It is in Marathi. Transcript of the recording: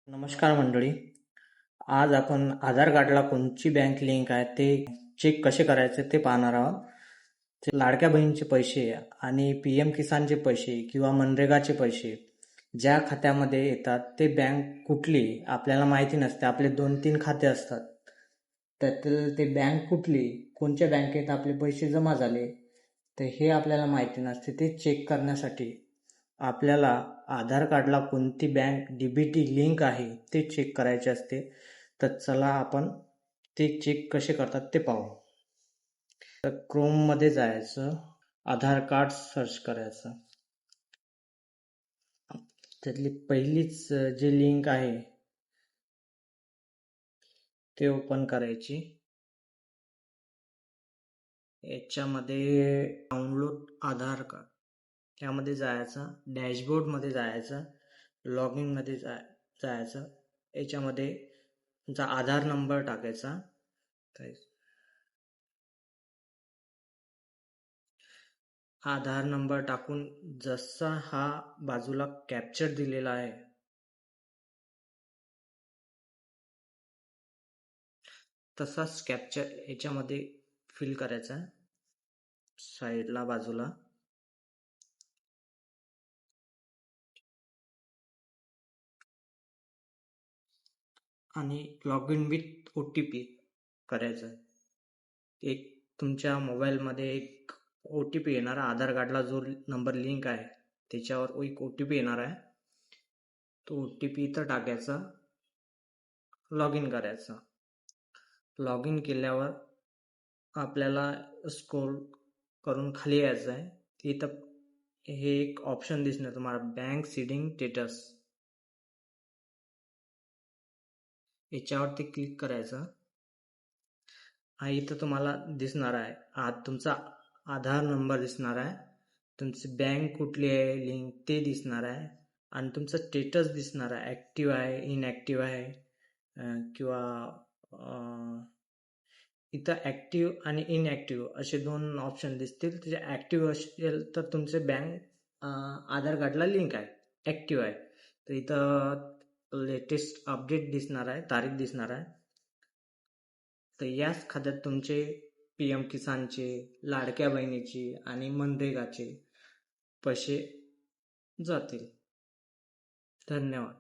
नमस्कार मंडळी. आज आपण आधार कार्डला कोणची बँक लिंक आहे ते चेक कसे करायचे ते पाहणार आहोत. लाडक्या बहिणीचे पैसे आणि PM किसानचे पैसे किंवा मनरेगाचे पैसे ज्या खात्यामध्ये येतात ते बँक कुठली आपल्याला माहिती नसते. आपले 2-3 खाते असतात, त्यातील ते बँक कुठली, कोणत्या बँकेत आपले पैसे जमा झाले तर हे आपल्याला माहिती नसते. ते चेक करण्यासाठी आपल्याला आधार कार्डला कोणती बँक DBT लिंक आहे ते चेक करायचे असते. तर चला आपण ते चेक कसे करतात ते पाहू. तर क्रोममध्ये जायचं, आधार कार्ड सर्च करायचं. त्यातली पहिलीच जी लिंक आहे ते ओपन करायची. याच्यामध्ये डाउनलोड आधार कार्ड त्यामध्ये जायचं, डॅशबोर्डमध्ये जायचं, लॉग इनमध्ये जायचं. याच्यामध्ये तुमचा आधार नंबर टाकायचा. आधार नंबर टाकून जसा हा बाजूला कॅप्चर दिलेला आहे तसाच कॅप्चर याच्यामध्ये फिल करायचा साईडला बाजूला. आणि लॉग इन विथ OTP करायचं. एक तुमच्या मोबाईलमध्ये एक OTP येणार. आधार कार्डला जो नंबर लिंक आहे त्याच्यावर एक OTP येणार आहे. तो OTP इथं टाकायचा, लॉग इन करायचं. लॉग इन केल्यावर आपल्याला स्क्रोल करून खाली यायचं आहे. इथं हे एक ऑप्शन दिसणार तुम्हाला, बँक सीडिंग स्टेटस. याच्यावरती क्लिक करायचं. हा इथं तुम्हाला दिसणार आहे, तुमचा आधार नंबर दिसणार आहे, तुमची बँक कुठली आहे लिंक ते दिसणार आहे, आणि तुमचं स्टेटस दिसणार आहे, ॲक्टिव्ह आहे, इनॲक्टिव्ह आहे, किंवा इथं ॲक्टिव्ह आणि इनॲक्टिव्ह असे 2 ऑप्शन दिसतील. त्याचे ॲक्टिव्ह असेल तर तुमचे बँक आधार कार्डला लिंक आहे, ॲक्टिव्ह आहे. तर इथं लेटेस्ट अपडेट दिसणार आहे, तारीख दिसणार आहे. तर याच खात्यात तुमचे PM किसानचे, लाडक्या बहिणीचे आणि मनरेगाचे पैसे जातील. धन्यवाद.